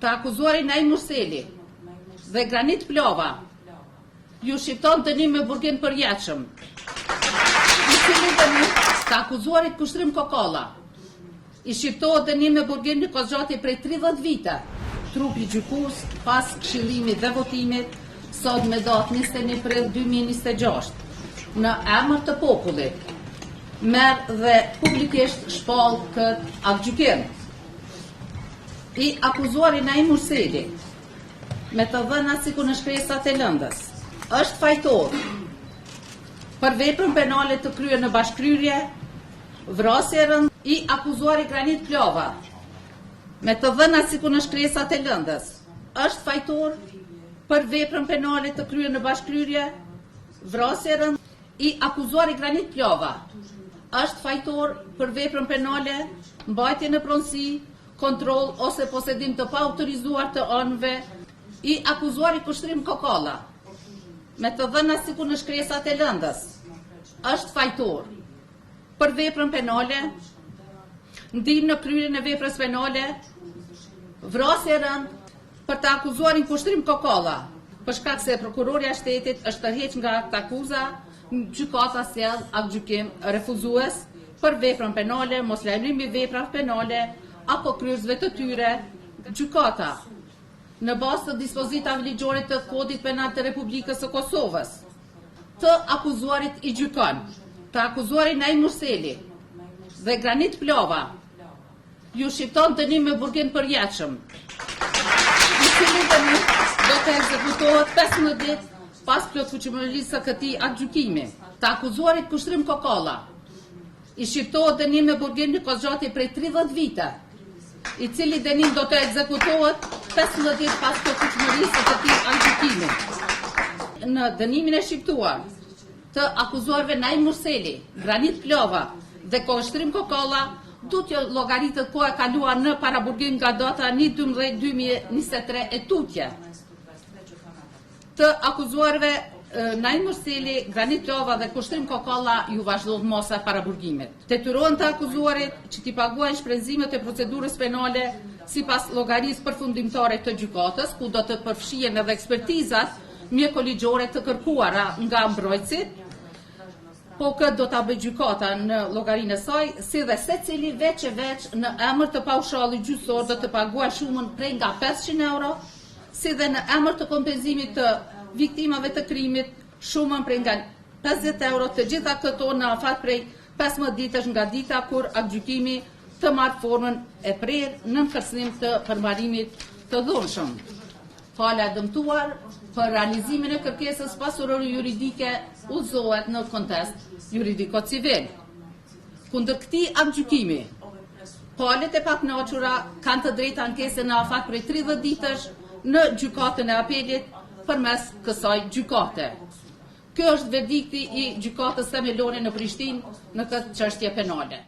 të akuzuari Naim Murseli dhe Granit Plova ju shqipton dënim me burgim përjetshëm, i cili dënim të akuzuarit Kushtrim Kokolla i shqiptohet dënim me burgim në kozgjati prej 30 vite, trupi gjykus pas këshillimit dhe votimit sot me datë 21 prill 2026 në emër të popullit merr dhe publikisht shpall këtë aktgjykim. I akuzuari Naim Murseli me të dhëna sikur në shkresat e lëndës është fajtor për veprën penale të kryer në bashkëkryrje, vrasje rënd. I akuzuari Granit Plova me të dhëna sikur në shkresat e lëndës është fajtor për veprën penale të kryer në bashkëkryrje, vrasje rënd. I akuzuari Granit Plova është fajtor për veprën penale, mbajtje në pronësi, kontroll ose posedim të pa autorizuar të anëve. I akuzuari Kushtrim Kokolla me të dhëna sikur në shkresat e lëndës është fajtor për veprën penale, ndihmë në kryerjen e veprës penale, vrasje rënd. Për të akuzuarin Kushtrim Kokolla, për shkak se prokuroria e shtetit është tërheq nga akta akuza, gjykata sjell aktgjykim refuzues për veprën penale, moslajmërim i veprave penale apo kryerësve të tyre. Gjykata në bazë të dispozitave ligjore të Kodit Penal të Republikës së Kosovës të akuzuarit i gjykon të akuzuari Naim Murseli dhe Granit Plova ju shqipton dënim me burgim përjetshëm, i cili dënim do të ekzekutohet 15 ditë pas plotfuqishmërisë së këtij aktgjykimi. Të akuzuarit Kushtrim Kokolla i shqiptohet dënim me burgim në kozgjati prej 30 vite, i cili dënim do të ekzekutohet 15 ditë pas plotfuqishmërisë së këtij aktgjykimi. Në dënimin e shqiptuar të akuzuarve Naim Murseli, Granit Plova dhe Kushtrim Kokolla do të llogaritet koha e kaluar në paraburgim nga data 1/12/2023 e tutje. Të akuzuarve Naim Murseli, Granit Plova dhe Kushtrim Kokolla ju vazhdon mosa e paraburgimit. Detyrohen të akuzuarit që t'i paguajnë shpenzimet e procedurës penale sipas llogarisë përfundimtare të gjykatës, ku do të përfshihen edhe ekspertizat mjekoligjore të kërkuara nga mbrojtësit, po këtë do ta bëjë gjykata në llogarinë e saj, si dhe secili veç e veç në emër të paushallit gjyqësor do të paguajë shumën prej nga 500 euro, si dhe në emër të kompenzimit të viktimave të krimit shumën prej nga 50 euro, të gjitha këto në afat prej 15 ditësh nga dita kur aktgjykimi të marrë formën e prerë në kërcënim të përmbarimit të dhunshëm. Fala e dëmtuar për realizimin e kërkesës pasurore juridike udhëzohet në kontest juridiko-civil. Kundër këtij aktgjykimi, palët e pakënaqura kanë të drejtë ankese në afat prej 30 ditësh në gjykatën e apelit përmes kësaj gjykate. Ky është verdikti i gjykatës themelore në Prishtinë në këtë çështje penale.